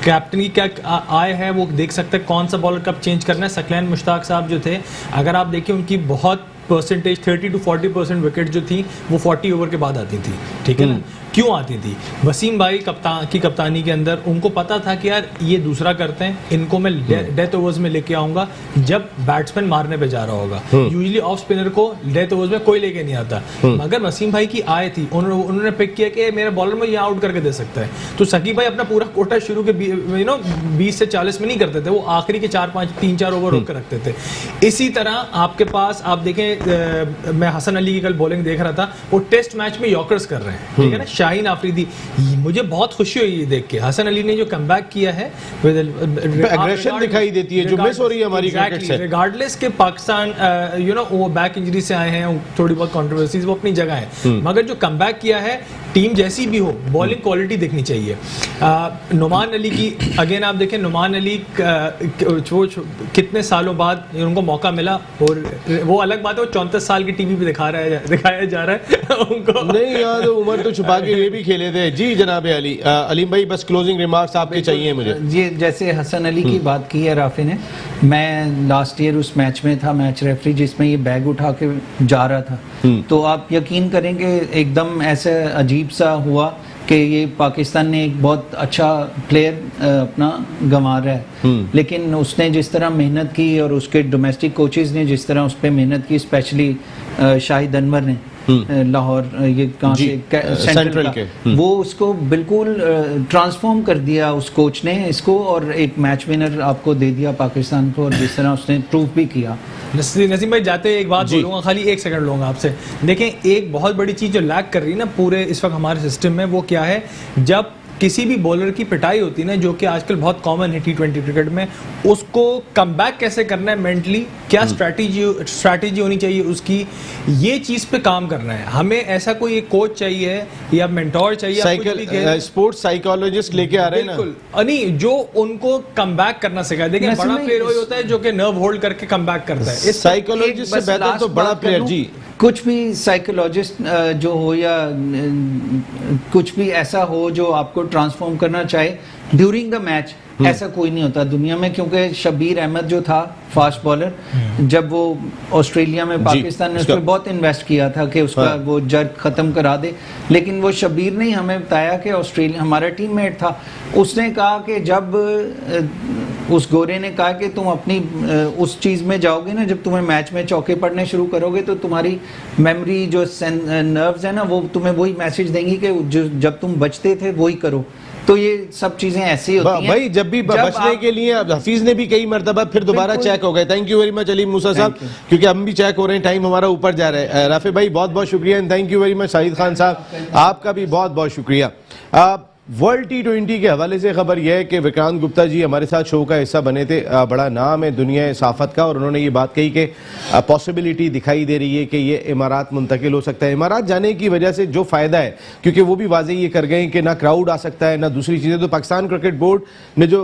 कैप्टन की क्या आय है, वो देख सकते हैं कौन सा बॉलर कब चेंज करना है। सकलैन मुश्ताक साहब जो थे, अगर आप देखिए उनकी बहुत परसेंटेज 30 to 40% विकेट जो थी वो 40 ओवर के बाद आती थी, ठीक है ना। क्यों आती थी? वसीम भाई कप्तानी के अंदर उनको पता था कि यार ये दूसरा करते हैं, इनको मैं डेथ ओवर्स में लेके आऊंगा जब बैट्समैन मारने पे जा रहा होगा। यूजुअली ऑफ स्पिनर को डेथ ओवर्स में कोई लेके नहीं आता, मगर वसीम भाई की आय थी, उन्होंने पिक किया कि मेरा बॉलर में यहाँ आउट करके दे सकता है। तो सकीब भाई अपना पूरा कोटा शुरू के 20 से 40 में नहीं करते थे, वो आखिरी के 3-4 ओवर रोक कर रखते थे। इसी तरह आपके पास आप देखें, मैं हसन अली की कल बॉलिंग देख रहा था, वो टेस्ट मैच में यॉर्कर्स कर रहे हैं, ठीक है ना। शाहीन आफरीदी, मुझे बहुत खुशी हुई ये देख के, हसन अली ने जो कमबैक किया है, एग्रेशन दिखाई देती है जो मिस हो रही है हमारी क्रिकेट से। रिगार्डलेस के पाकिस्तान वो बैक इंजरी से आए हैं, थोड़ी बहुत कंट्रोवर्सीज वो अपनी जगह है, मगर जो कमबैक किया है, टीम जैसी भी हो बॉलिंग क्वालिटी देखनी चाहिए। नुमान अली की अगेन आप देखें, नुमान अली कितने सालों बाद उनको मौका मिला, और वो अलग बात है वो 34 साल की टीवी पे दिखाया जा रहा है उनको नहीं, यहाँ तो उम्र तो छुपा के ये भी खेले थे। जी जनाब अली, अलीम भाई बस क्लोजिंग रिमार्क्स आपके चाहिए मुझे। जी, जैसे हसन अली की बात की है राफी ने, मैं लास्ट ईयर उस मैच में था, मैच रेफरी जिसमें ये बैग उठा के जा रहा था, तो आप यकीन करेंगे एकदम ऐसा अजीब सा हुआ कि ये पाकिस्तान ने एक बहुत अच्छा प्लेयर अपना गंवा रहा है, लेकिन उसने जिस तरह मेहनत की और उसके डोमेस्टिक कोचेस ने जिस तरह उस पर मेहनत की, स्पेशली शाहिद अनवर ने लाहौर, ये कहाँ से सेंट्रल के, वो उसको बिल्कुल ट्रांसफॉर्म कर दिया उस कोच ने इसको, और एक मैच विनर आपको दे दिया पाकिस्तान को, और जिस तरह उसने प्रूफ भी किया। नसीम भाई जाते एक बात बोलूँगा, खाली 1 सेकंड लूँगा आपसे। देखें, एक बहुत बड़ी चीज़ जो लैक कर रही है ना पूरे इस वक्त हमारे सिस्टम में, वो क्या है, जब किसी भी बॉलर की पिटाई होती है ना, जो कि आजकल बहुत कॉमन है T20 क्रिकेट में, उसको कमबैक कैसे करना है, मेंटली क्या स्ट्रैटेजी होनी चाहिए उसकी, ये चीज़ पे काम करना है हमें। ऐसा कोई एक कोच चाहिए या मेंटोर चाहिए, स्पोर्ट्स साइकोलॉजिस्ट लेके आ रहे हैं ना, बिल्कुल नहीं, जो उनको कमबैक करना सिखाए। देखिए, बड़ा प्लेयर वही होता है जो कि नर्व होल्ड करके कमबैक करता है, इस साइकोलॉजिस्ट से बेहतर तो बड़ा प्लेयर। जी, कुछ भी साइकोलॉजिस्ट जो हो या कुछ भी ऐसा हो जो आपको ट्रांसफॉर्म करना चाहे ड्यूरिंग द मैच, ऐसा कोई नहीं होता दुनिया में। क्योंकि शब्बीर अहमद जो था फास्ट बॉलर, जब वो ऑस्ट्रेलिया में पाकिस्तान ने उस पर बहुत इन्वेस्ट किया था कि उसका वो जर्क खत्म करा दे, लेकिन वो शब्बीर ने हमें बताया कि ऑस्ट्रेलिया हमारा टीममेट था, उसने कहा कि जब उस गोरे ने कहा कि तुम अपनी उस चीज़ में जाओगे ना, जब तुम्हें मैच में चौके पड़ने शुरू करोगे तो तुम्हारी मेमोरी जो नर्व्स है ना, वो तुम्हें वही मैसेज देंगी कि जब तुम बचते थे वही करो। तो ये सब चीजें ऐसी होती हैं भाई, जब भी बचने के लिए हफीज ने भी कई मरतबा फिर दोबारा चेक हो गए। Thank you very much Aleem Musa साहब, क्योंकि हम भी चेक हो रहे हैं, टाइम हमारा ऊपर जा रहा है। राफे भाई बहुत बहुत शुक्रिया, and thank you very much Shahid Khan साहब, आपका भी बहुत बहुत शुक्रिया। वर्ल्ड T20 के हवाले से खबर यह है कि विक्रांत गुप्ता जी हमारे साथ शो का हिस्सा बने थे, बड़ा नाम है दुनिया साफत का, और उन्होंने ये बात कही कि पॉसिबिलिटी दिखाई दे रही है कि ये इमारात मुंतकिल हो सकता है। इमारात जाने की वजह से जो फ़ायदा है, क्योंकि वो भी वाज़ेह ये कर गए कि ना क्राउड आ सकता है ना दूसरी चीज़ें, तो पाकिस्तान क्रिकेट बोर्ड ने जो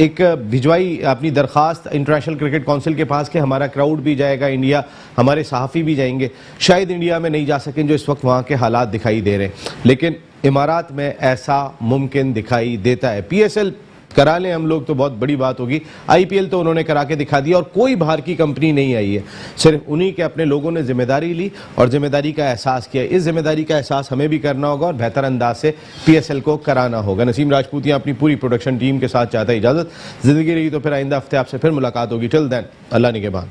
एक भिजवाई अपनी दरख्वास्त इंटरनेशनल क्रिकेट काउंसिल के पास कि हमारा क्राउड भी जाएगा इंडिया, हमारे सहाफ़ी भी जाएंगे, शायद इंडिया में नहीं जा सकें जो इस वक्त वहाँ के हालात दिखाई दे रहे हैं, लेकिन इमारात में ऐसा मुमकिन दिखाई देता है। PSL करा लें हम लोग तो बहुत बड़ी बात होगी, IPL तो उन्होंने करा के दिखा दिया, और कोई बाहर की कंपनी नहीं आई है, सिर्फ उन्हीं के अपने लोगों ने जिम्मेदारी ली और जिम्मेदारी का एहसास किया। इस जिम्मेदारी का एहसास हमें भी करना होगा और बेहतर अंदाज से PSL को कराना होगा। नसीम राजपूत अपनी पूरी प्रोडक्शन टीम के साथ चाहता है इजाज़त, ज़िंदगी रही तो फिर आइंदा हफ्ते आपसे फिर मुलाकात होगी। टिल देन, अल्लाह निगहबान।